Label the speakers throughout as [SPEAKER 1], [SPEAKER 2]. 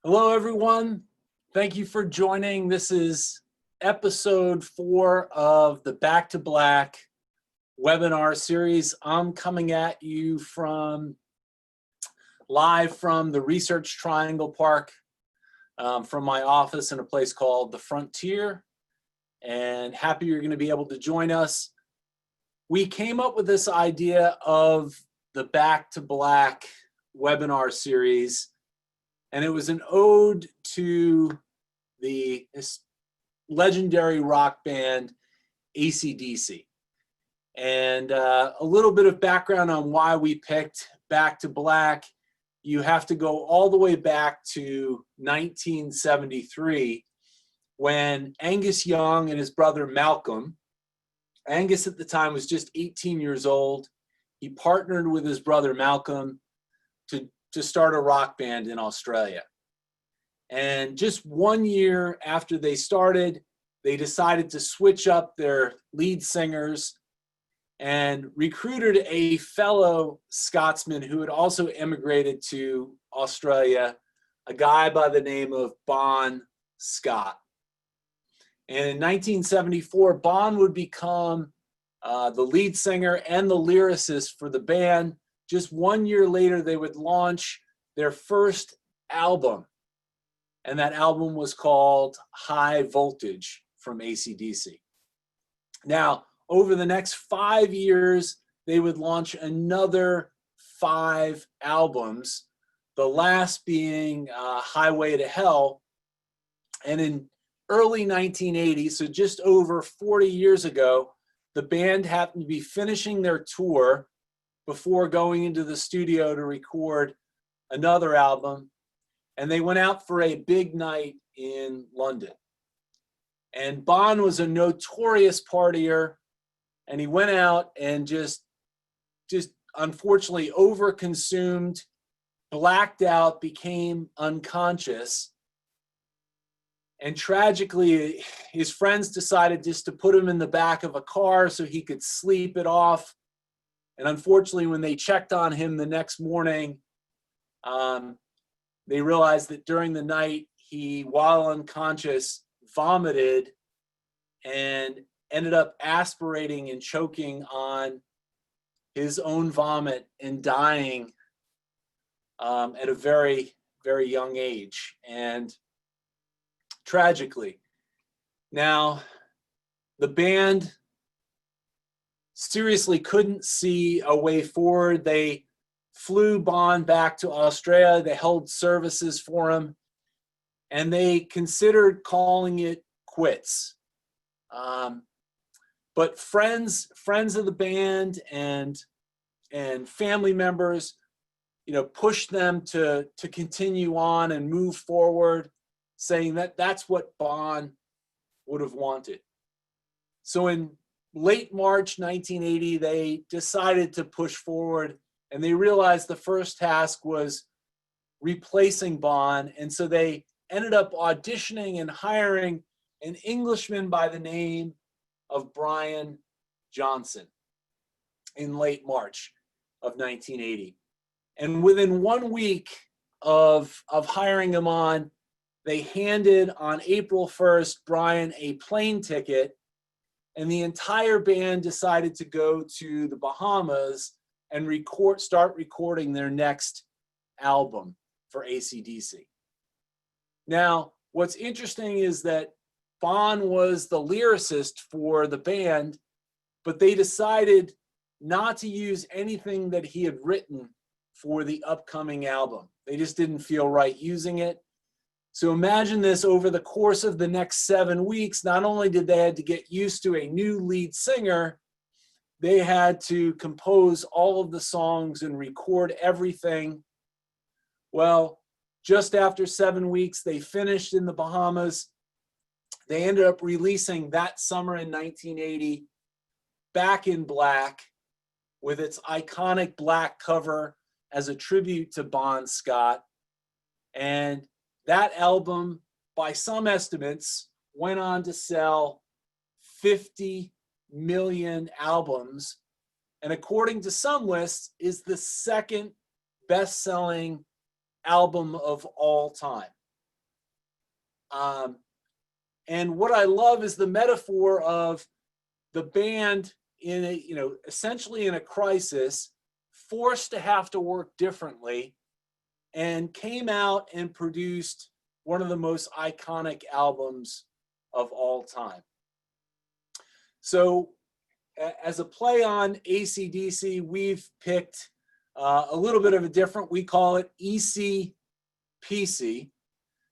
[SPEAKER 1] Hello, everyone. Thank you for joining. This is episode 4 of the Back to Black webinar series. I'm coming at you live from the Research Triangle Park, from my office in a place called the Frontier, and happy you're going to be able to join us. We came up with this idea of the Back to Black webinar series, and it was an ode to the legendary rock band AC/DC. And a little bit of background on why we picked Back to Black. You have to go all the way back to 1973 when Angus Young and his brother Malcolm, Angus at the time was just 18 years old. He partnered with his brother Malcolm to start a rock band in Australia. And just 1 year after they started, they decided to switch up their lead singers and recruited a fellow Scotsman who had also emigrated to Australia, a guy by the name of Bon Scott. And in 1974, Bon would become the lead singer and the lyricist for the band. Just 1 year later, they would launch their first album, and that album was called High Voltage from AC/DC. Now, over the next 5 years, they would launch another 5 albums, the last being Highway to Hell. And in early 1980, so just over 40 years ago, the band happened to be finishing their tour before going into the studio to record another album, and they went out for a big night in London. And Bon was a notorious partier, and he went out and just unfortunately overconsumed, blacked out, became unconscious. And tragically, his friends decided just to put him in the back of a car so he could sleep it off. And unfortunately, when they checked on him the next morning, they realized that during the night, he, while unconscious, vomited and ended up aspirating and choking on his own vomit and dying at a very, very young age, and tragically. Now, the band seriously couldn't see a way forward. They flew Bon back to Australia. They held services for him, and they considered calling it quits. But friends of the band and family members, pushed them to continue on and move forward, saying that that's what Bon would have wanted. So in late March 1980, they decided to push forward, and they realized the first task was replacing Bon, and so they ended up auditioning and hiring an Englishman by the name of Brian Johnson in late March of 1980. And within 1 week of hiring him on, they handed on April 1st Brian a plane ticket, and the entire band decided to go to the Bahamas and start recording their next album for AC/DC. Now, what's interesting is that Bon was the lyricist for the band, but they decided not to use anything that he had written for the upcoming album. They just didn't feel right using it. So imagine this: over the course of the next 7 weeks, not only did they had to get used to a new lead singer, they had to compose all of the songs and record everything. Well, just after 7 weeks, they finished in the Bahamas. They ended up releasing that summer in 1980, Back in Black, with its iconic black cover as a tribute to Bon Scott. And that album, by some estimates, went on to sell 50 million albums, and according to some lists, is the second best-selling album of all time. And what I love is the metaphor of the band in a, essentially in a crisis, forced to have to work differently, and came out and produced one of the most iconic albums of all time. So as a play on AC/DC, we've picked a little bit of a different, we call it EC/PC.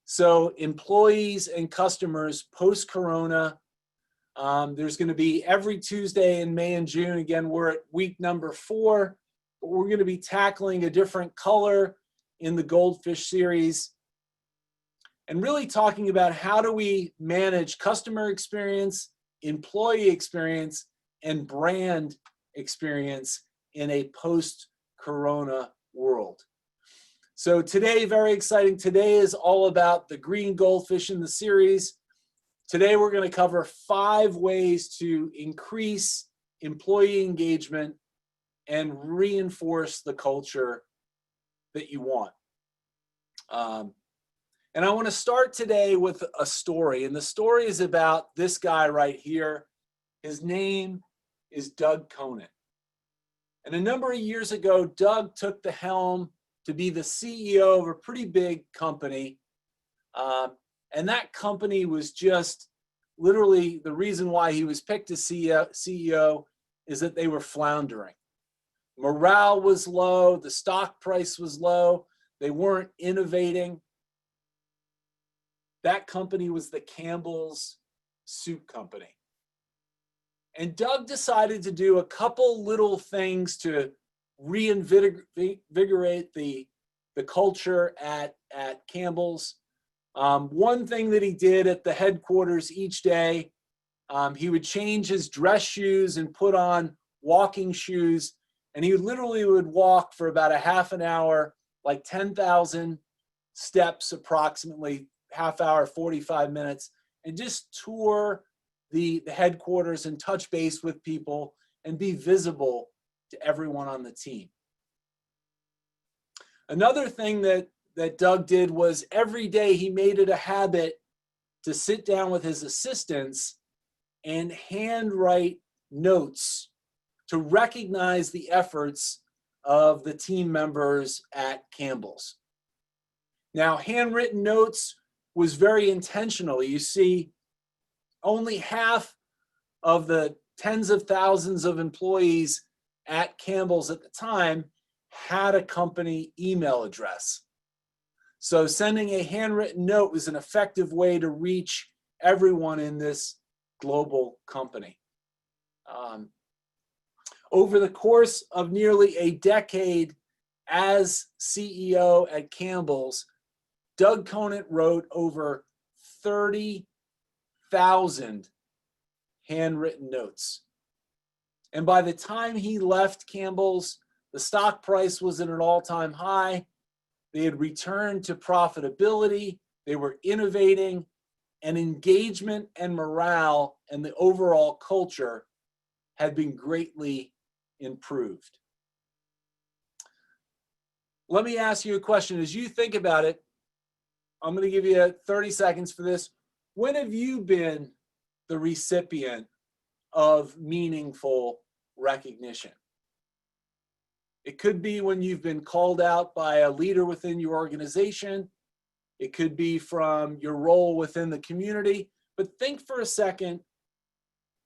[SPEAKER 1] So employees and customers post-corona. There's going to be every Tuesday in May and June. Again, we're at week number 4, but we're going to be tackling a different color in the Goldfish series and really talking about how do we manage customer experience, employee experience, and brand experience in a post-corona world. So today, very exciting. Today is all about the Green Goldfish in the series. Today, we're going to cover 5 ways to increase employee engagement and reinforce the culture that you want. And I want to start today with a story. And the story is about this guy right here. His name is Doug Conant. And a number of years ago, Doug took the helm to be the CEO of a pretty big company. And that company was just literally, the reason why he was picked as CEO is that they were floundering. Morale was low, the stock price was low, they weren't innovating. That company was the Campbell's Soup Company. And Doug decided to do a couple little things to reinvigorate the culture at Campbell's. One thing that he did at the headquarters each day, he would change his dress shoes and put on walking shoes, and he literally would walk for about a half an hour, like 10,000 steps approximately, half hour, 45 minutes, and just tour the headquarters and touch base with people and be visible to everyone on the team. Another thing that Doug did was every day he made it a habit to sit down with his assistants and handwrite notes to recognize the efforts of the team members at Campbell's. Now, handwritten notes was very intentional. You see, only half of the tens of thousands of employees at Campbell's at the time had a company email address. So sending a handwritten note was an effective way to reach everyone in this global company. Over the course of nearly a decade as CEO at Campbell's, Doug Conant wrote over 30,000 handwritten notes. And by the time he left Campbell's, the stock price was at an all-time high. They had returned to profitability. They were innovating, and engagement and morale and the overall culture had been greatly improved. Let me ask you a question. As you think about it, I'm going to give you 30 seconds for this. When have you been the recipient of meaningful recognition? It could be when you've been called out by a leader within your organization. It could be from your role within the community. But think for a second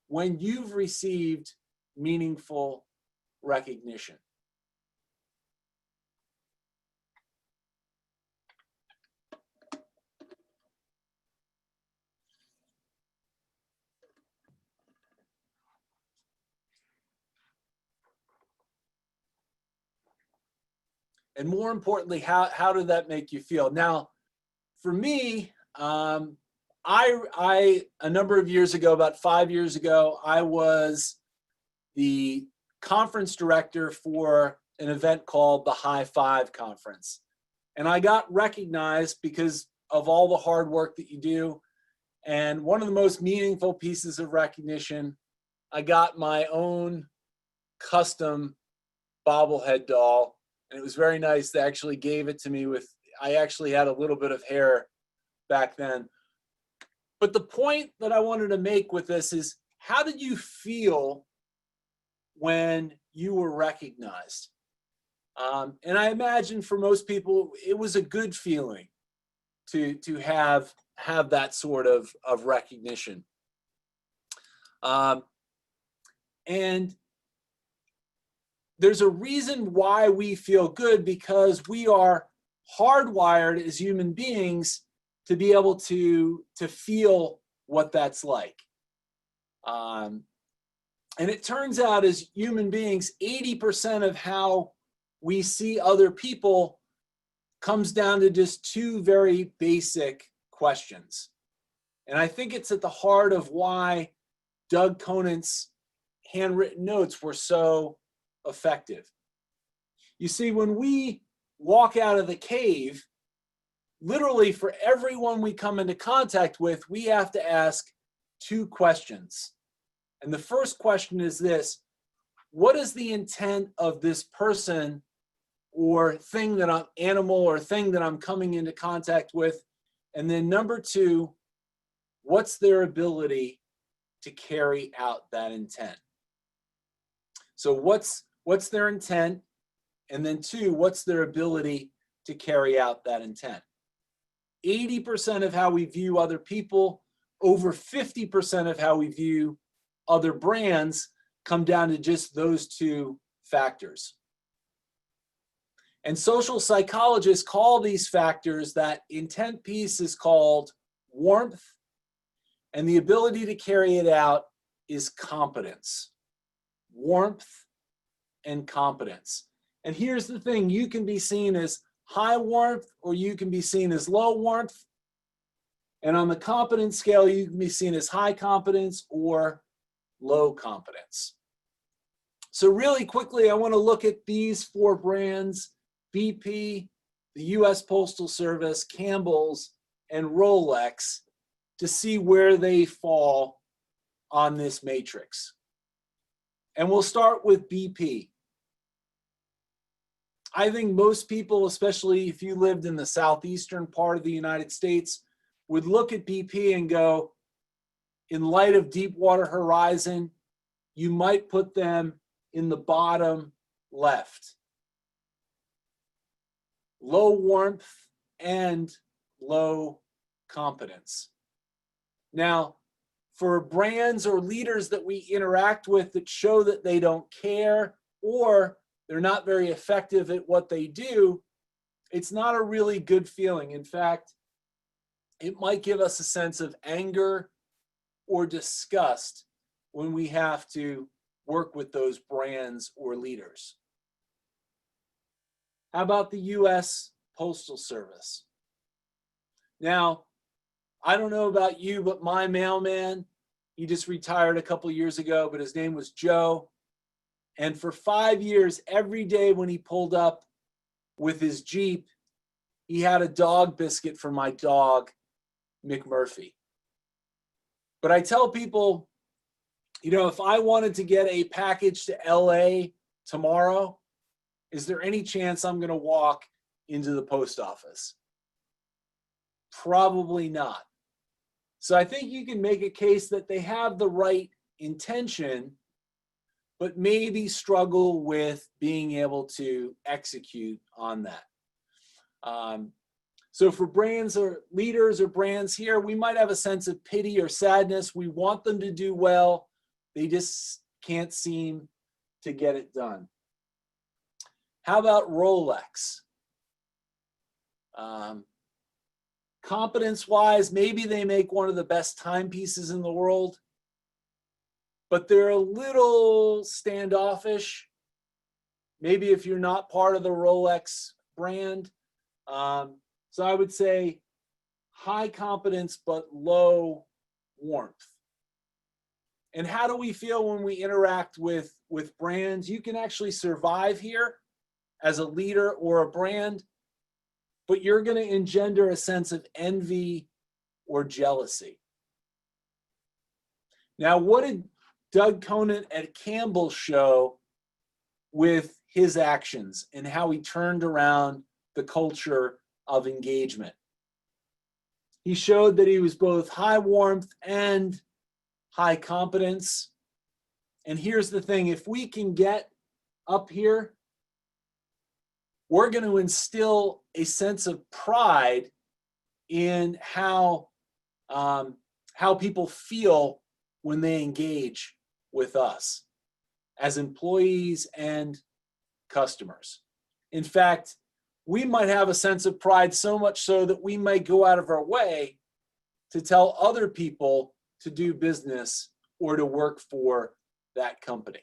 [SPEAKER 1] when you've received meaningful recognition. And more importantly, how did that make you feel? Now, for me, a number of years ago, about 5 years ago, I was the conference director for an event called the High Five Conference. And I got recognized because of all the hard work that you do. And one of the most meaningful pieces of recognition, I got my own custom bobblehead doll. And it was very nice. They actually gave it to me with, I actually had a little bit of hair back then. But the point that I wanted to make with this is, how did you feel when you were recognized? And I imagine for most people, it was a good feeling to have that sort of recognition. And there's a reason why we feel good, because we are hardwired as human beings to be able to feel what that's like. And it turns out, as human beings, 80% of how we see other people comes down to just two very basic questions. And I think it's at the heart of why Doug Conant's handwritten notes were so effective. You see, when we walk out of the cave, literally for everyone we come into contact with, we have to ask two questions. And the first question is this: what is the intent of this person or thing that I'm animal or thing that I'm coming into contact with? And then number two, what's their ability to carry out that intent? So what's their intent? And then two, what's their ability to carry out that intent? 80% of how we view other people, over 50% of how we view other brands, come down to just those two factors. And social psychologists call these factors, that intent piece is called warmth, and the ability to carry it out is competence. Warmth and competence. And here's the thing: you can be seen as high warmth or you can be seen as low warmth. And on the competence scale, you can be seen as high competence or low competence. So really quickly, I want to look at these four brands: BP, the US Postal Service, Campbell's, and Rolex, to see where they fall on this matrix. And we'll start with BP. I think most people, especially if you lived in the southeastern part of the United States, would look at BP and go, in light of Deepwater Horizon, you might put them in the bottom left. Low warmth and low competence. Now, for brands or leaders that we interact with that show that they don't care or they're not very effective at what they do, it's not a really good feeling. In fact, it might give us a sense of anger or disgust when we have to work with those brands or leaders. How about the US Postal Service? Now, I don't know about you, but my mailman, he just retired a couple years ago, but his name was Joe. And for 5 years, every day when he pulled up with his Jeep, he had a dog biscuit for my dog, McMurphy. But I tell people, you know, if I wanted to get a package to LA tomorrow, is there any chance I'm going to walk into the post office? Probably not. So I think you can make a case that they have the right intention, but maybe struggle with being able to execute on that. So for brands or leaders or brands here, we might have a sense of pity or sadness. We want them to do well. They just can't seem to get it done. How about Rolex? Competence-wise, maybe they make one of the best timepieces in the world, but they're a little standoffish. Maybe if you're not part of the Rolex brand. So I would say high competence, but low warmth. And how do we feel when we interact with brands? You can actually survive here as a leader or a brand, but you're going to engender a sense of envy or jealousy. Now, what did Doug Conant at Campbell show with his actions and how he turned around the culture of engagement? He showed that he was both high warmth and high competence. And here's the thing, if we can get up here, we're going to instill a sense of pride in how people feel when they engage with us as employees and customers. In fact, we might have a sense of pride so much so that we might go out of our way to tell other people to do business or to work for that company.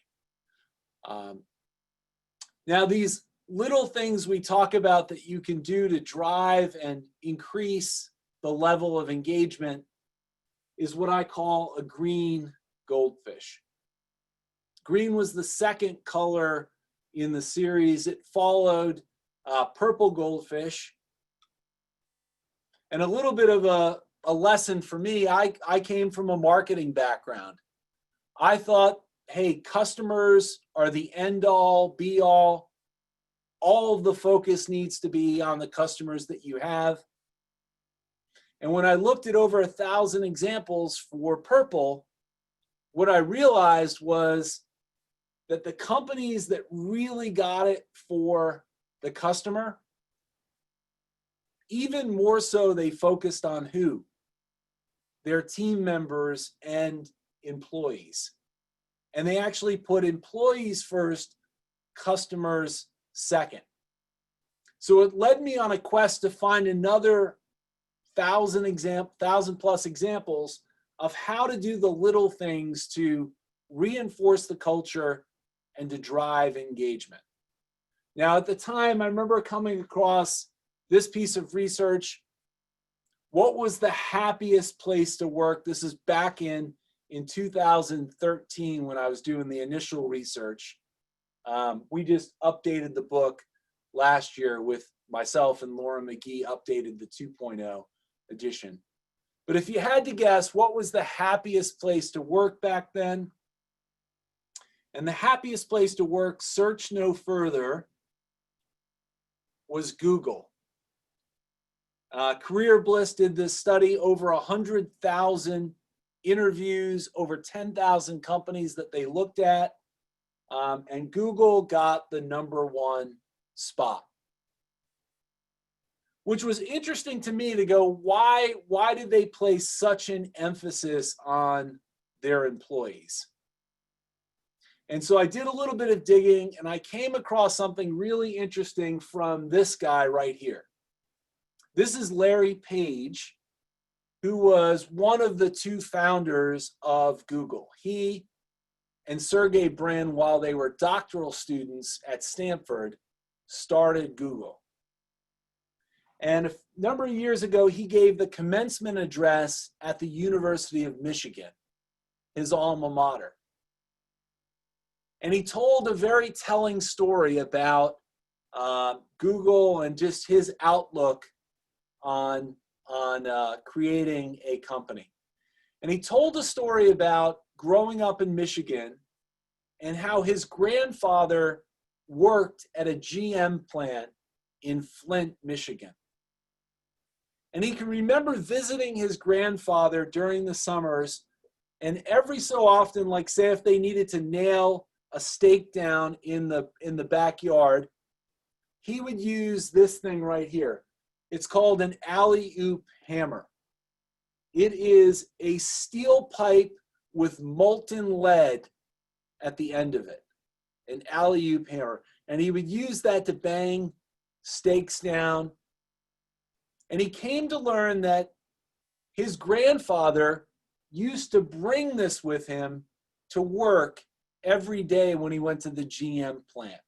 [SPEAKER 1] Now, these little things we talk about that you can do to drive and increase the level of engagement is what I call a green goldfish. Green was the second color in the series. It followed purple goldfish. And a little bit of a lesson for me, I came from a marketing background. I thought, hey, customers are the end all, be all. All of the focus needs to be on the customers that you have. And when I looked at over 1,000 examples for purple, what I realized was that the companies that really got it for the customer, even more so, they focused on who? Their team members and employees. And they actually put employees first, customers second. So it led me on a quest to find another 1,000 plus examples of how to do the little things to reinforce the culture and to drive engagement. Now, at the time, I remember coming across this piece of research. What was the happiest place to work? This is back in 2013 when I was doing the initial research. We just updated the book last year with myself and Laura McGee, updated the 2.0 edition. But if you had to guess, what was the happiest place to work back then? And the happiest place to work, search no further, was Google. Career Bliss did this study, over 100,000 interviews, over 10,000 companies that they looked at, and Google got the #1 spot. Which was interesting to me to go, why did they place such an emphasis on their employees? And so I did a little bit of digging, and I came across something really interesting from this guy right here. This is Larry Page, who was one of the 2 founders of Google. He and Sergey Brin, while they were doctoral students at Stanford, started Google. And a number of years ago, he gave the commencement address at the University of Michigan, his alma mater. And he told a very telling story about Google and just his outlook on creating a company. And he told a story about growing up in Michigan and how his grandfather worked at a GM plant in Flint, Michigan. And he can remember visiting his grandfather during the summers, and every so often, like say if they needed to nail a stake down in the backyard, he would use this thing right here. It's called an alley-oop hammer. It is a steel pipe with molten lead at the end of it, an alley-oop hammer. And he would use that to bang stakes down. And he came to learn that his grandfather used to bring this with him to work every day when he went to the GM plant.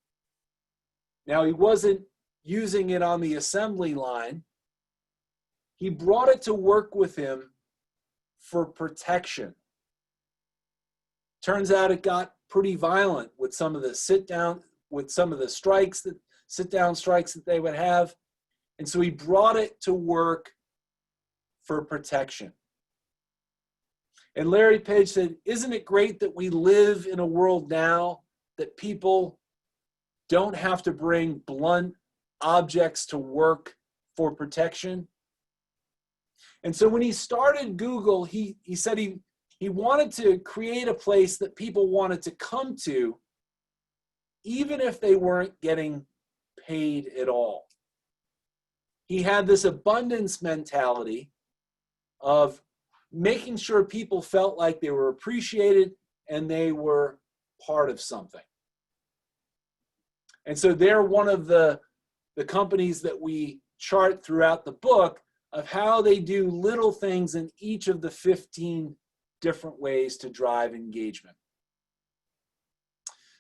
[SPEAKER 1] Now, he wasn't using it on the assembly line. He brought it to work with him for protection. Turns out it got pretty violent with some of the sit-down strikes that they would have. And so he brought it to work for protection. And Larry Page said, isn't it great that we live in a world now that people don't have to bring blunt objects to work for protection? And so when he started Google, he said he wanted to create a place that people wanted to come to, even if they weren't getting paid at all. He had this abundance mentality of making sure people felt like they were appreciated and they were part of something. And so they're one of the companies that we chart throughout the book of how they do little things in each of the 15 different ways to drive engagement.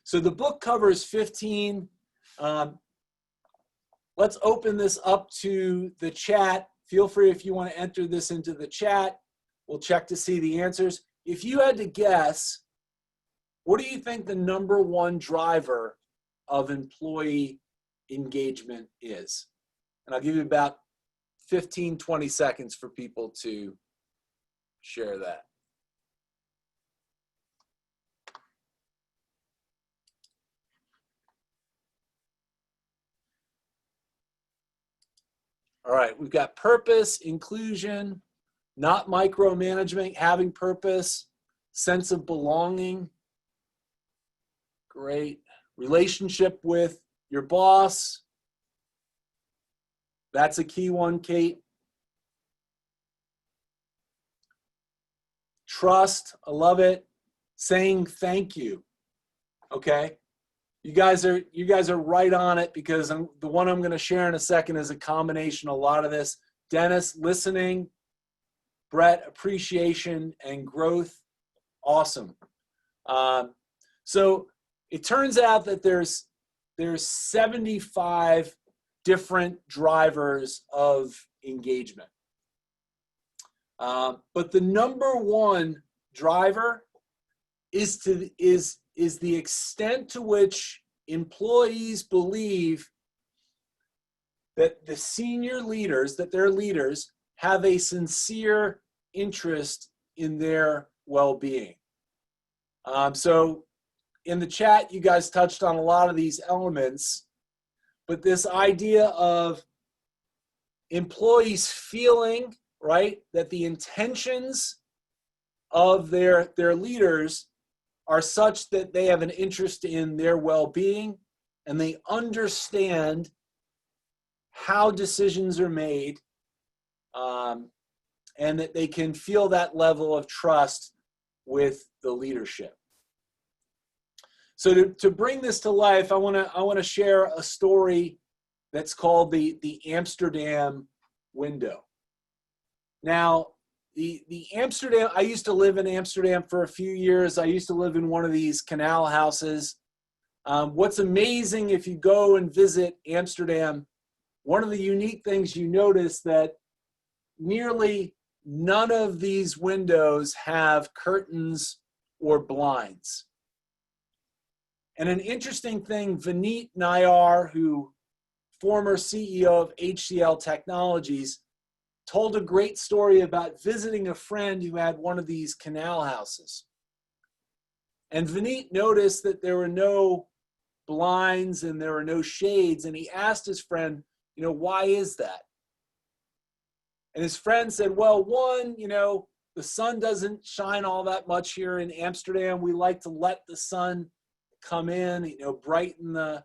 [SPEAKER 1] So the book covers 15. Let's open this up to the chat. Feel free if you want to enter this into the chat. We'll check to see the answers. If you had to guess, what do you think the number one driver of employee engagement is? And I'll give you about 15, 20 seconds for people to share that. All right, we've got purpose, inclusion, not micromanagement, having purpose, sense of belonging. Great. Relationship with your boss. That's a key one, Kate. Trust, I love it. Saying thank you. Okay. You guys are right on it, because the one I'm going to share in a second is a combination of a lot of this. Dennis, listening. Brett, appreciation and growth. Awesome. So it turns out that there's 75 different drivers of engagement. But the number one driver is the extent to which employees believe that the senior leaders, that their leaders have a sincere interest in their well-being. So in the chat, you guys touched on a lot of these elements, but this idea of employees feeling, right, that the intentions of their leaders are such that they have an interest in their well-being and they understand how decisions are made, and that they can feel that level of trust with the leadership. So to bring this to life, I want to share a story that's called the Amsterdam window. Now, the Amsterdam, I used to live in Amsterdam for a few years. I used to live in one of these canal houses. What's amazing, if you go and visit Amsterdam, one of the unique things you notice that nearly none of these windows have curtains or blinds. And an interesting thing, Vineet Nayar, former CEO of HCL Technologies, told a great story about visiting a friend who had one of these canal houses. And Vineet noticed that there were no blinds and there were no shades, and he asked his friend, why is that? And his friend said, well, one, the sun doesn't shine all that much here in Amsterdam. We like to let the sun come in, brighten the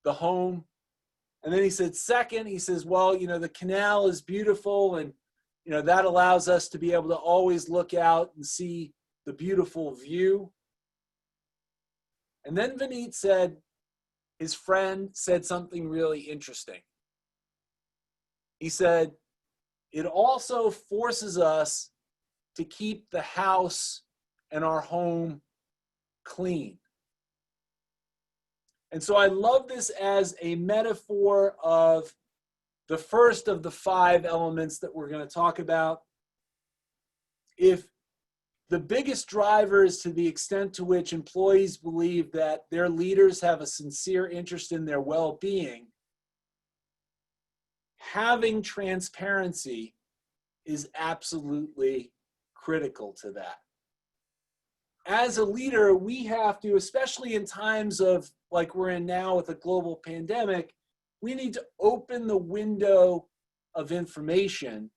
[SPEAKER 1] home. And then he said, second, he says, well, the canal is beautiful, and, that allows us to be able to always look out and see the beautiful view. And then Vineet said, his friend said something really interesting. He said, it also forces us to keep the house and our home clean. And so I love this as a metaphor of the first of the 5 elements that we're going to talk about. If the biggest driver is to the extent to which employees believe that their leaders have a sincere interest in their well-being, having transparency is absolutely critical to that. As a leader, we have to, especially in times of like we're in now with a global pandemic, we need to open the window of information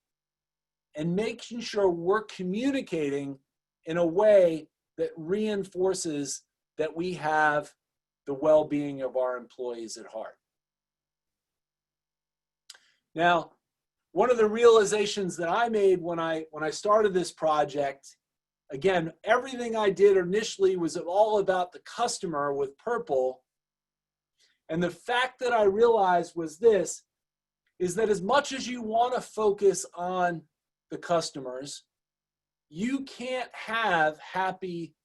[SPEAKER 1] and making sure we're communicating in a way that reinforces that we have the well-being of our employees at heart. Now, one of the realizations that I made when I started this project, again, everything I did initially was all about the customer with Purple. And the fact that I realized was this, is that as much as you want to focus on the customers, you can't have happy,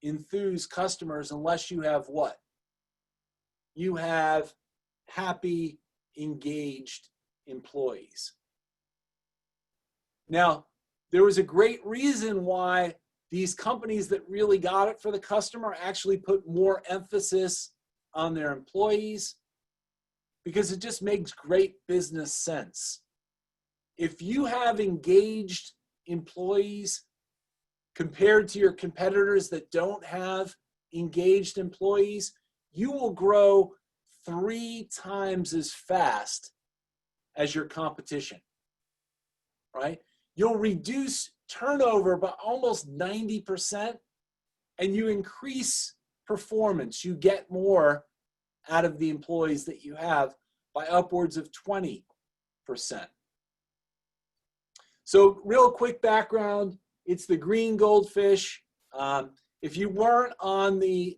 [SPEAKER 1] enthused customers unless you have what? You have happy, engaged employees. Now, there was a great reason why these companies that really got it for the customer actually put more emphasis on their employees, because it just makes great business sense. If you have engaged employees compared to your competitors that don't have engaged employees, you will grow 3 times as fast as your competition, right? You'll reduce turnover by almost 90%, and you increase performance. You get more out of the employees that you have by upwards of 20%. So real quick background, it's the Green Goldfish. If you weren't on the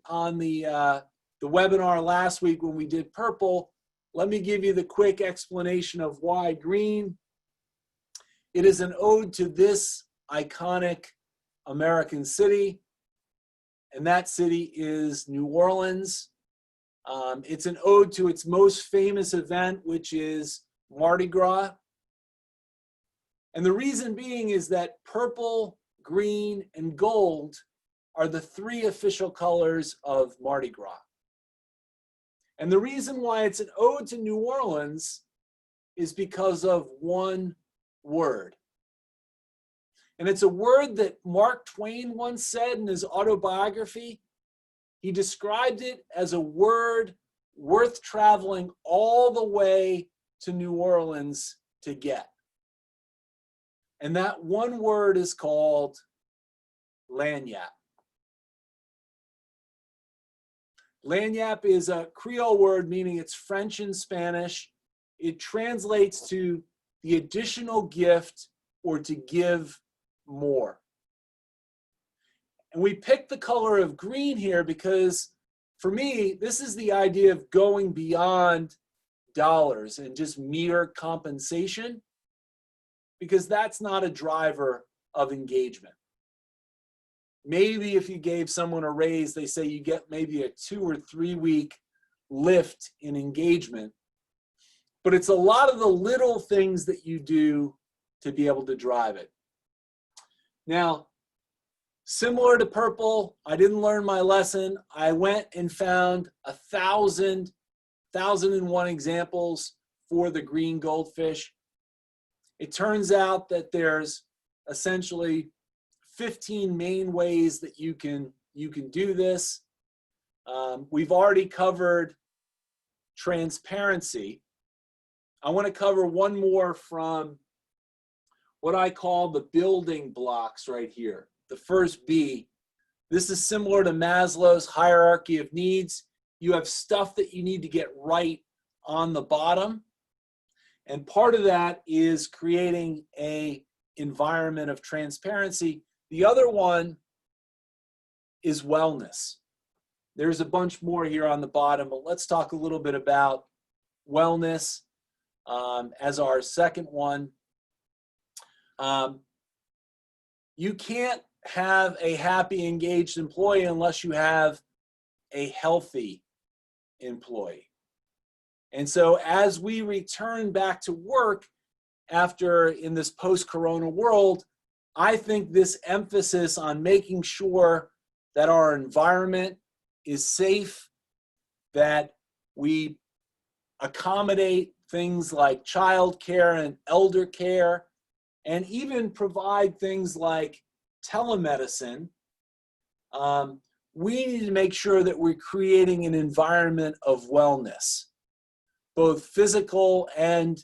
[SPEAKER 1] webinar last week when we did Purple, let me give you the quick explanation of why green. It is an ode to this iconic American city, and that city is New Orleans. It's an ode to its most famous event, which is Mardi Gras. And the reason being is that purple, green, and gold are the 3 official colors of Mardi Gras. And the reason why it's an ode to New Orleans is because of one word. And it's a word that Mark Twain once said in his autobiography. He described it as a word worth traveling all the way to New Orleans to get. And that one word is called lagniappe. Lagniappe is a Creole word meaning it's French and Spanish. It translates to the additional gift or to give more. And we picked the color of green here because for me, this is the idea of going beyond dollars and just mere compensation, because that's not a driver of engagement. Maybe if you gave someone a raise, they say you get maybe a 2 or 3 week lift in engagement. But it's a lot of the little things that you do to be able to drive it. Now, similar to purple, I didn't learn my lesson. I went and found 1,001 examples for the green goldfish. It turns out that there's essentially 15 main ways that you can do this. We've already covered transparency. I want to cover one more from what I call the building blocks right here. The first B. This is similar to Maslow's hierarchy of needs. You have stuff that you need to get right on the bottom. And part of that is creating an environment of transparency. The other one is wellness. There's a bunch more here on the bottom, but let's talk a little bit about wellness as our second one. You can't have a happy, engaged employee unless you have a healthy employee. And so as we return back to work after in this post-corona world, I think this emphasis on making sure that our environment is safe, that we accommodate things like childcare and elder care, and even provide things like telemedicine. We need to make sure that we're creating an environment of wellness, both physical and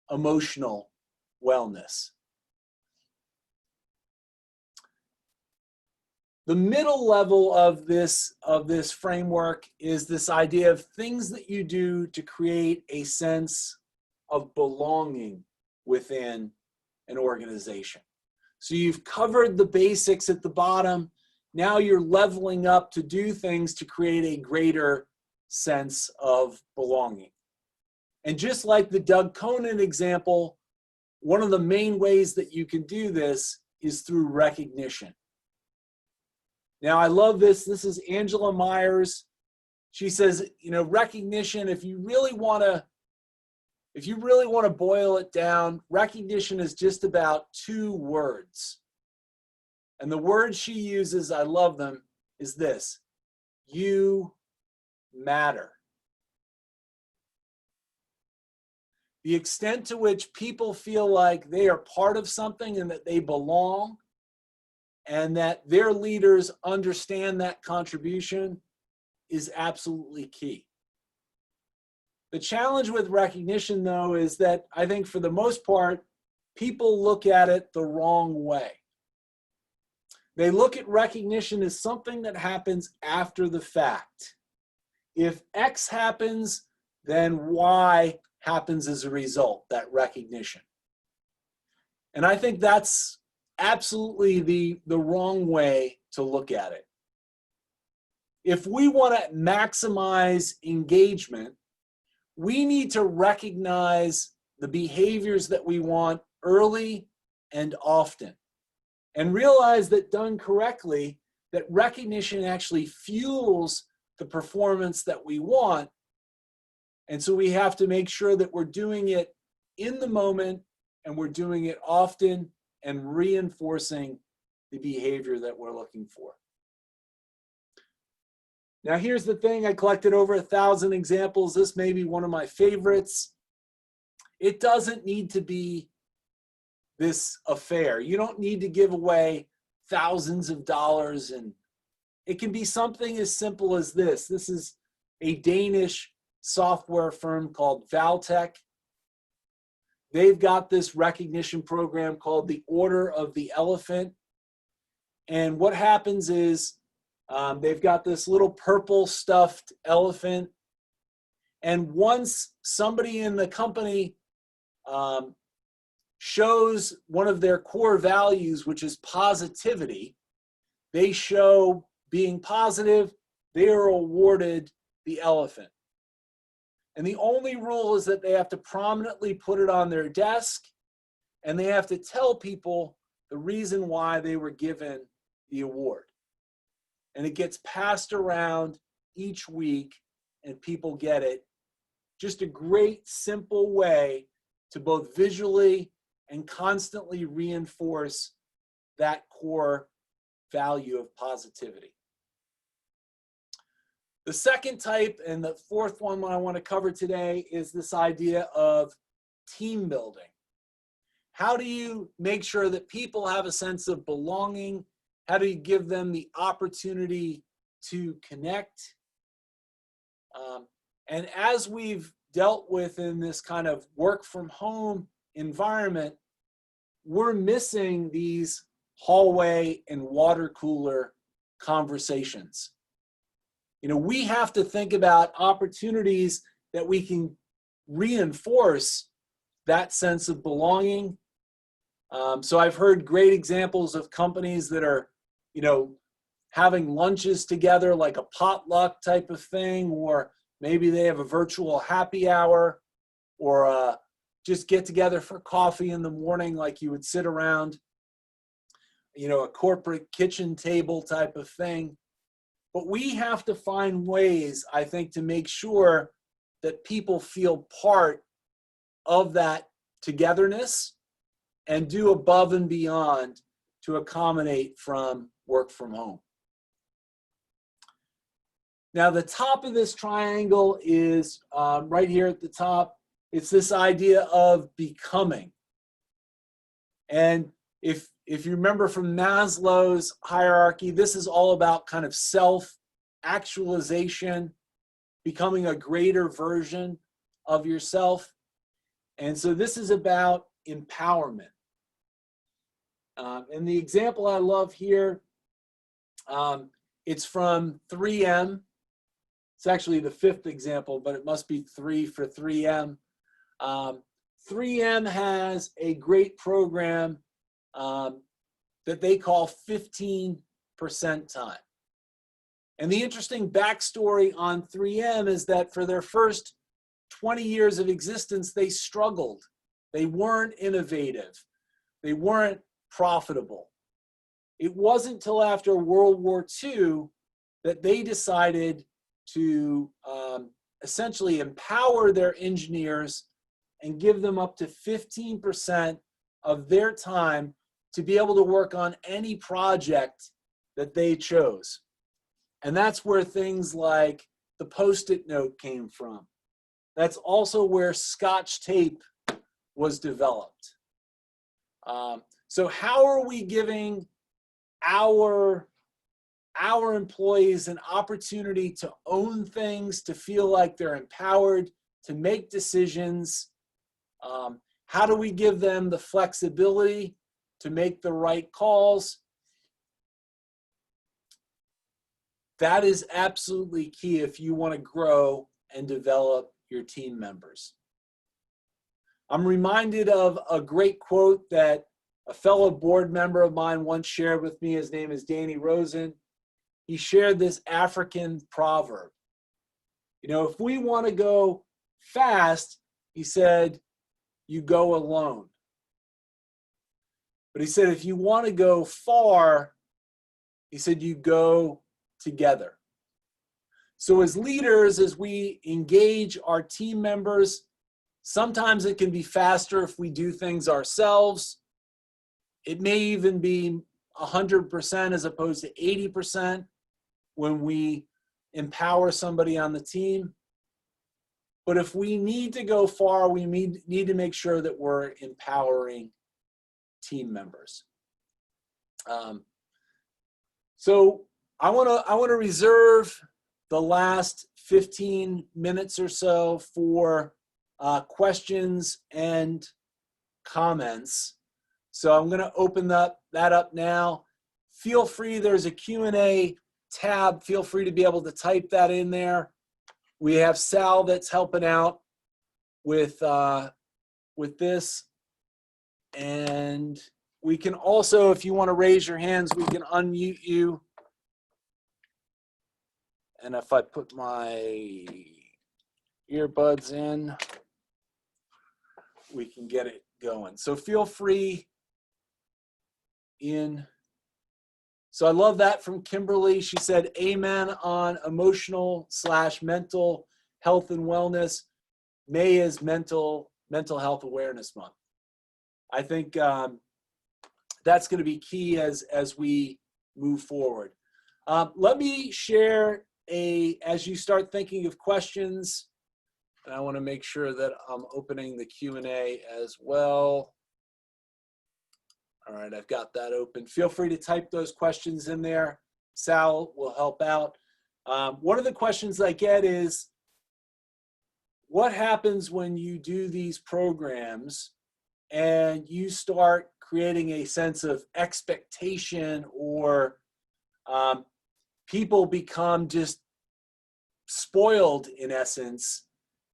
[SPEAKER 1] emotional wellness. The middle level of this framework is this idea of things that you do to create a sense of belonging within an organization. So you've covered the basics at the bottom. Now you're leveling up to do things to create a greater sense of belonging. And just like the Doug Conan example, one of the main ways that you can do this is through recognition. Now, I love this. This is Angela Myers. She says, recognition, if you really want to boil it down, recognition is just about 2 words. And the word she uses, I love them, is this: you matter. The extent to which people feel like they are part of something and that they belong, and that their leaders understand that contribution, is absolutely key. The challenge with recognition, though, is that I think for the most part, people look at it the wrong way. They look at recognition as something that happens after the fact. If X happens, then Y happens as a result, that recognition. And I think that's absolutely the wrong way to look at it. If we want to maximize engagement, we need to recognize the behaviors that we want early and often, and realize that done correctly, that recognition actually fuels the performance that we want. And so we have to make sure that we're doing it in the moment, and we're doing it often, and reinforcing the behavior that we're looking for. Now, here's the thing. I collected over 1,000 examples. This may be one of my favorites. It doesn't need to be this affair. You don't need to give away thousands of dollars, and it can be something as simple as this. This is a Danish software firm called Valtech. They've got this recognition program called the Order of the Elephant. And what happens is they've got this little purple stuffed elephant. And once somebody in the company shows one of their core values, which is positivity, they show being positive, they are awarded the elephant. And the only rule is that they have to prominently put it on their desk, and they have to tell people the reason why they were given the award. And it gets passed around each week, and people get it. Just a great, simple way to both visually and constantly reinforce that core value of positivity. The second type, and the fourth one I want to cover today, is this idea of team building. How do you make sure that people have a sense of belonging? How do you give them the opportunity to connect? And as we've dealt with in this kind of work from home environment, we're missing these hallway and water cooler conversations. We have to think about opportunities that we can reinforce that sense of belonging. So I've heard great examples of companies that are, having lunches together, like a potluck type of thing, or maybe they have a virtual happy hour, or just get together for coffee in the morning, like you would sit around, a corporate kitchen table type of thing. But we have to find ways, I think, to make sure that people feel part of that togetherness and do above and beyond to accommodate from work from home. Now, the top of this triangle is right here at the top. It's this idea of becoming. And if you remember from Maslow's hierarchy, this is all about kind of self-actualization, becoming a greater version of yourself. And so this is about empowerment. And the example I love here It's from 3M. It's actually the fifth example, but it must be 3 for 3M. 3M has a great program that they call 15% time. And the interesting backstory on 3M is that for their first 20 years of existence, they struggled. They weren't innovative. They weren't profitable. It wasn't until after World War II that they decided to essentially empower their engineers and give them up to 15% of their time to be able to work on any project that they chose. And that's where things like the Post-it note came from. That's also where Scotch tape was developed. So how are we giving our employees an opportunity to own things, to feel like they're empowered, to make decisions? How do we give them the flexibility to make the right calls? That is absolutely key if you want to grow and develop your team members. I'm reminded of a great quote that a fellow board member of mine once shared with me. His name is Danny Rosen. He shared this African proverb. You know, if we want to go fast, he said, you go alone. But he said, if you want to go far, he said, you go together. So as leaders, as we engage our team members, sometimes it can be faster if we do things ourselves. It may even be 100% as opposed to 80% when we empower somebody on the team. But if we need to go far, we need to make sure that we're empowering team members. So I want to reserve the last 15 minutes or so for questions and comments. So I'm going to open that up now. Feel free, there's a Q&A tab. Feel free to be able to type that in there. We have Sal that's helping out with this. And we can also, if you want to raise your hands, we can unmute you. And if I put my earbuds in, we can get it going. So feel free in. So I love that from Kimberly. She said, amen on emotional/mental health and wellness. May is mental health awareness month. I think that's going to be key as we move forward. Let me share as you start thinking of questions, and I want to make sure that I'm opening the Q&A as well. All right, I've got that open. Feel free to type those questions in there. Sal will help out. One of the questions I get is, what happens when you do these programs and you start creating a sense of expectation, or people become just spoiled, in essence,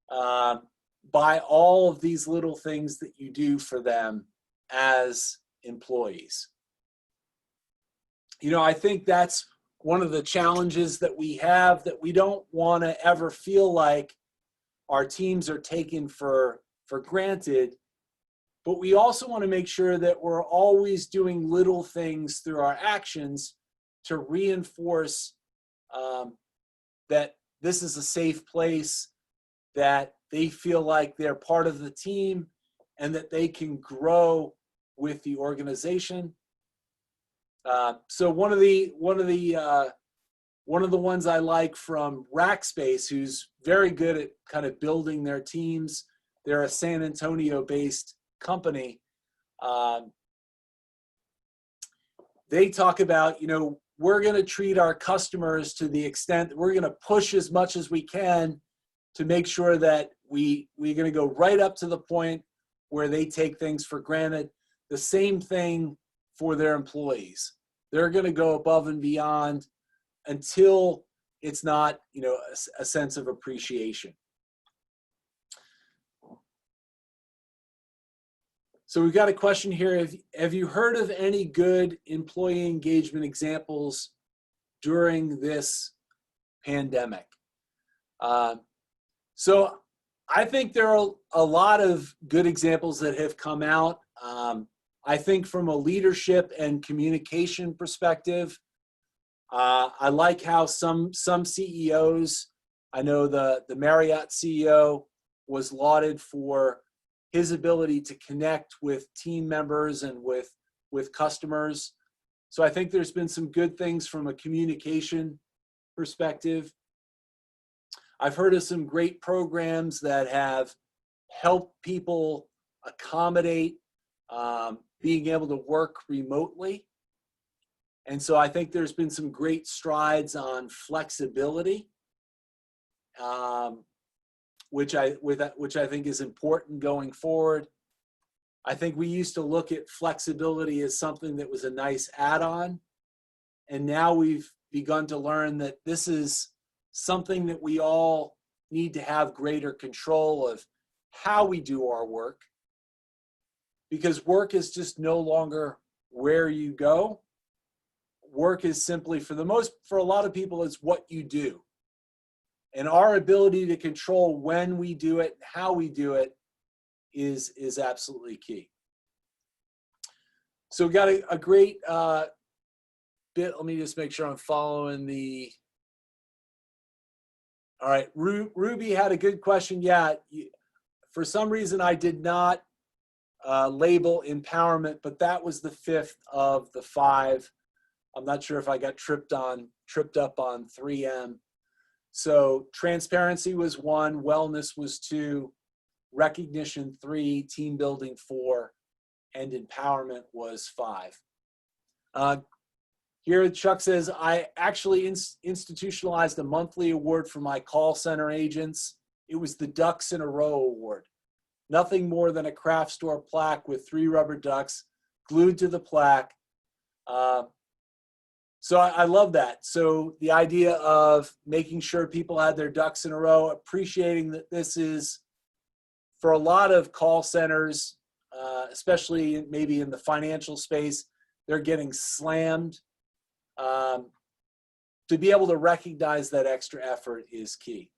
[SPEAKER 1] by all of these little things that you do for them as employees? You know, I think that's one of the challenges that we have, that we don't want to ever feel like our teams are taken for granted, but we also want to make sure that we're always doing little things through our actions to reinforce that this is a safe place, that they feel like they're part of the team, and that they can grow with the organization. So one of the ones I like from Rackspace, who's very good at kind of building their teams. They're a San Antonio-based company. They talk about, you know, we're going to treat our customers to the extent that we're going to push as much as we can to make sure that we're going to go right up to the point where they take things for granted. The same thing for their employees. they're going to go above and beyond until it's not, a sense of appreciation. So we've got a question here. Have you heard of any good employee engagement examples during this pandemic? So I think there are a lot of good examples that have come out. I think from a leadership and communication perspective, I like how some CEOs, I know the Marriott CEO was lauded for his ability to connect with team members and with customers. So I think there's been some good things from a communication perspective. I've heard of some great programs that have helped people accommodate being able to work remotely. And so I think there's been some great strides on flexibility, which I think is important going forward. I think we used to look at flexibility as something that was a nice add-on, and now we've begun to learn that this is something that we all need to have greater control of how we do our work, because work is just no longer where you go. Work is simply, for a lot of people, it's what you do. And our ability to control when we do it, how we do it, is absolutely key. So we got a great bit. Let me just make sure I'm following the. All right, Ruby had a good question. Yeah, for some reason I did not label empowerment, but that was the 5th of the 5. I'm not sure if I got tripped up on 3M. So transparency was 1, wellness was 2, recognition 3, team building 4, and empowerment was 5. Here Chuck says, I actually institutionalized a monthly award for my call center agents. It was the Ducks in a Row Award. Nothing more than a craft store plaque with 3 rubber ducks glued to the plaque. So I love that. So the idea of making sure people had their ducks in a row, appreciating that this is, for a lot of call centers, especially maybe in the financial space, they're getting slammed. To be able to recognize that extra effort is key.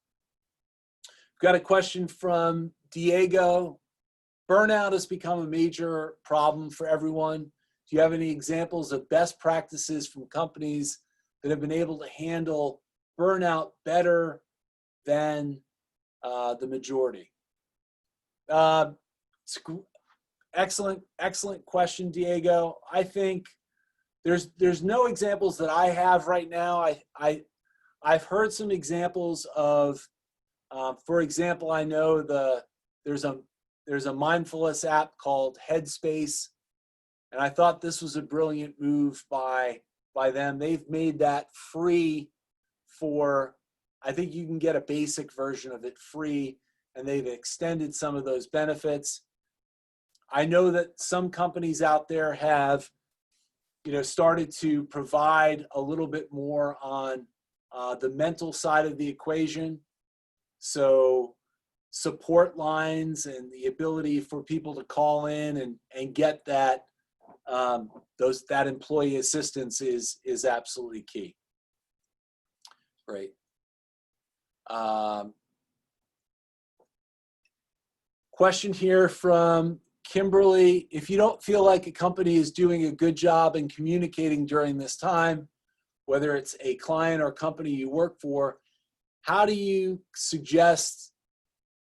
[SPEAKER 1] We've got a question from Diego. Burnout has become a major problem for everyone. Do you have any examples of best practices from companies that have been able to handle burnout better than the majority? Excellent question, Diego. I think there's no examples that I have right now. I've heard some examples of, for example, I know there's a mindfulness app called Headspace, and I thought this was a brilliant move by them. They've made that free for, I think you can get a basic version of it free, and they've extended some of those benefits. I know that some companies out there have, started to provide a little bit more on the mental side of the equation. So support lines and the ability for people to call in and get that that employee assistance is absolutely key. Great. Question here from Kimberly. If you don't feel like a company is doing a good job in communicating during this time, whether it's a client or company you work for, how do you suggest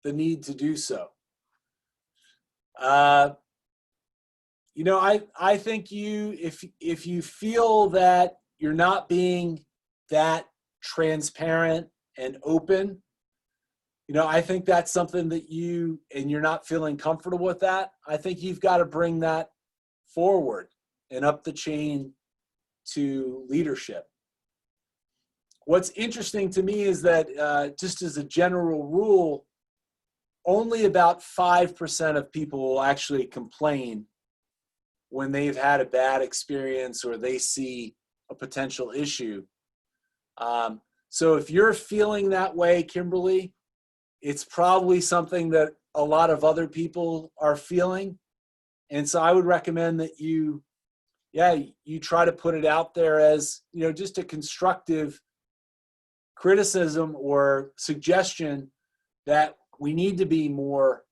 [SPEAKER 1] the need to do so? I think if you feel that you're not being that transparent and open, I think that's something that you're not feeling comfortable with that. I think you've got to bring that forward and up the chain to leadership. What's interesting to me is that just as a general rule, only about 5% of people will actually complain when they've had a bad experience or they see a potential issue. So if you're feeling that way, Kimberly, it's probably something that a lot of other people are feeling. And so I would recommend that you try to put it out there as, just a constructive criticism or suggestion that we need to be more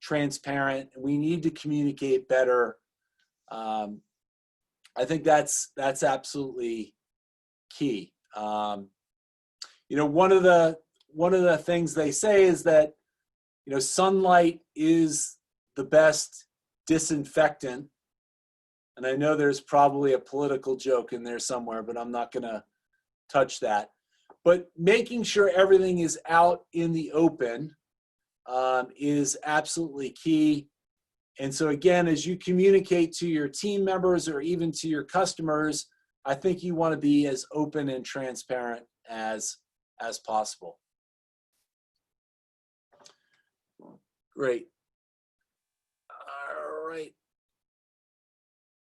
[SPEAKER 1] transparent and we need to communicate better. I think that's absolutely key. One of the things they say is that, sunlight is the best disinfectant. And I know there's probably a political joke in there somewhere, but I'm not going to touch that. But making sure everything is out in the open is absolutely key. And so again, as you communicate to your team members or even to your customers, I think you want to be as open and transparent as possible. Great. All right.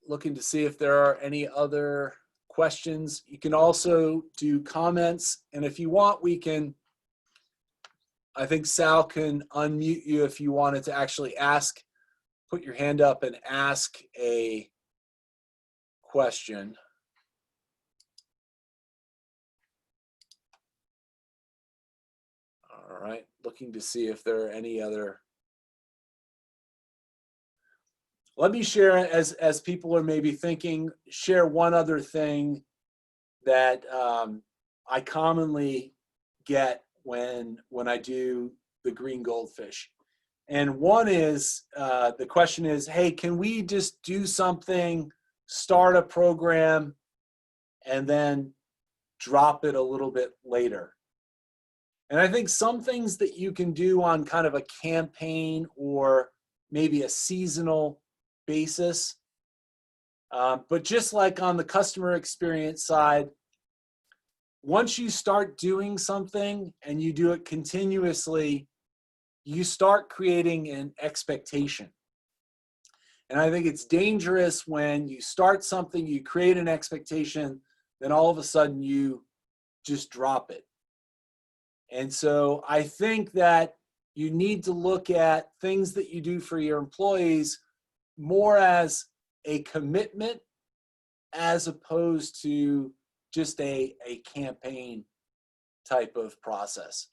[SPEAKER 1] Looking to see if there are any other questions. You can also do comments, and if you want, I think Sal can unmute you if you wanted to actually put your hand up and ask a question. All right, looking to see if there are any other. Let me share, as people are maybe thinking, share one other thing that I commonly get when I do the Green Goldfish. And one is, the question is, hey, can we just do something, start a program, and then drop it a little bit later? And I think some things that you can do on kind of a campaign or maybe a seasonal basis, but just like on the customer experience side, once you start doing something and you do it continuously, you start creating an expectation. And I think it's dangerous when you start something, you create an expectation, then all of a sudden you just drop it. And so I think that you need to look at things that you do for your employees more as a commitment as opposed to just a campaign type of process.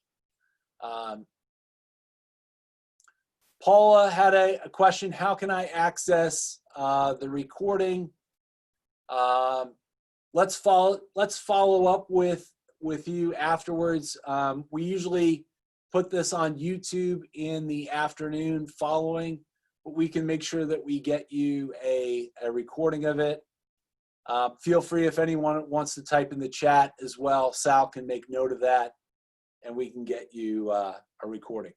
[SPEAKER 1] Paula had a question, how can I access the recording? Let's follow up with you afterwards. We usually put this on YouTube in the afternoon following, but we can make sure that we get you a recording of it. Feel free, if anyone wants to type in the chat as well, Sal can make note of that and we can get you a recording.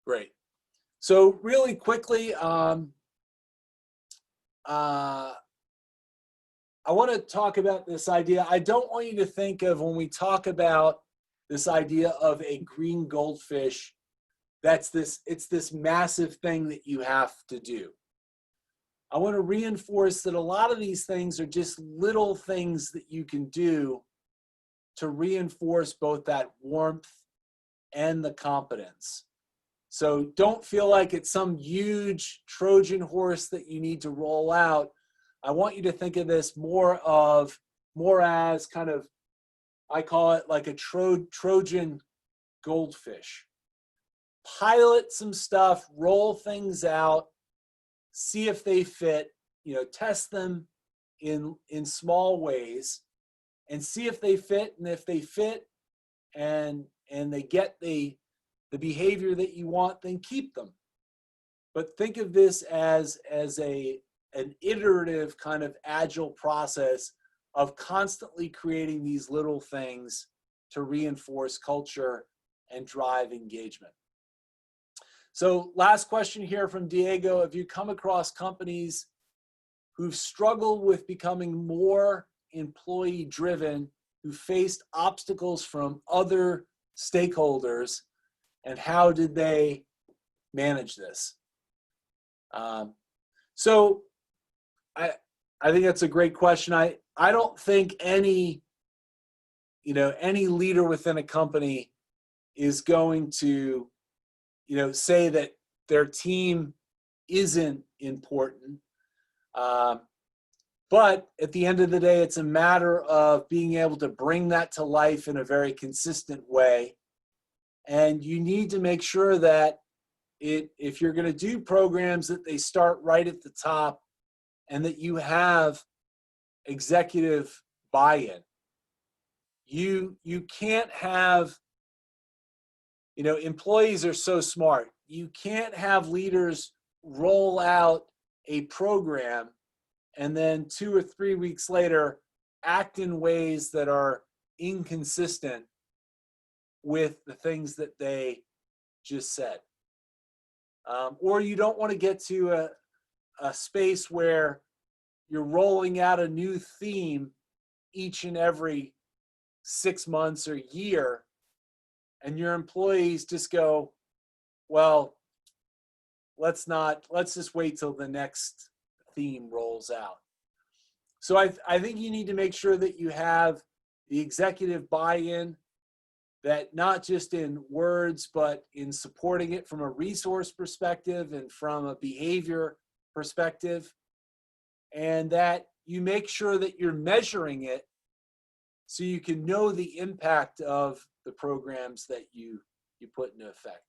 [SPEAKER 1] Great. So really quickly, I want to talk about this idea. I don't want you to think of, when we talk about this idea of a green goldfish, it's this massive thing that you have to do. I want to reinforce that a lot of these things are just little things that you can do to reinforce both that warmth and the competence. So don't feel like it's some huge Trojan horse that you need to roll out. I want you to think of this more as kind of, I call it like a Trojan goldfish. Pilot some stuff, roll things out, see if they fit, test them in small ways and see if they fit. And if they fit and they get the behavior that you want, then keep them. But think of this as an iterative kind of agile process of constantly creating these little things to reinforce culture and drive engagement. So last question here from Diego. Have you come across companies who've struggled with becoming more employee driven, who faced obstacles from other stakeholders, and how did they manage this? So I think that's a great question. I don't think any leader within a company is going to, say that their team isn't important. But at the end of the day, it's a matter of being able to bring that to life in a very consistent way. And you need to make sure that if you're going to do programs, that they start right at the top and that you have executive buy-in. You can't have, employees are so smart. You can't have leaders roll out a program and then 2 or 3 weeks later act in ways that are inconsistent with the things that they just said. Or you don't want to get to a space where you're rolling out a new theme each and every 6 months or year, and your employees just go, well, let's just wait till the next theme rolls out. So I think you need to make sure that you have the executive buy-in, that not just in words, but in supporting it from a resource perspective and from a behavior perspective, and that you make sure that you're measuring it so you can know the impact of the programs that you put into effect.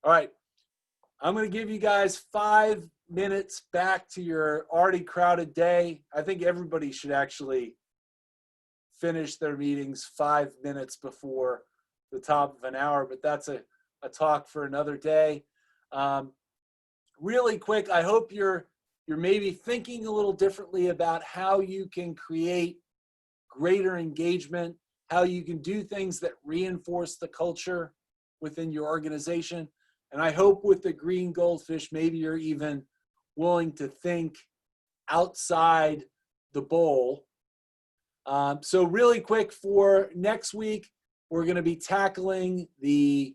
[SPEAKER 1] All right, I'm going to give you guys 5 minutes back to your already crowded day. I think everybody should actually finish their meetings 5 minutes before the top of an hour, but that's a talk for another day. Really quick, I hope you're maybe thinking a little differently about how you can create greater engagement, how you can do things that reinforce the culture within your organization. And I hope with the Green Goldfish, maybe you're even willing to think outside the bowl. So really quick, for next week, we're going to be tackling the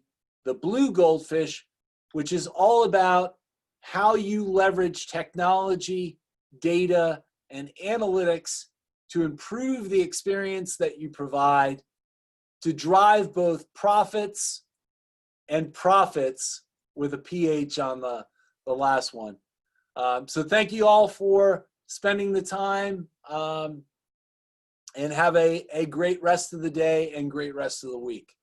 [SPEAKER 1] blue goldfish, which is all about how you leverage technology, data, and analytics to improve the experience that you provide, to drive both profits and profits with a PH on the last one. So thank you all for spending the time, and have a great rest of the day and great rest of the week.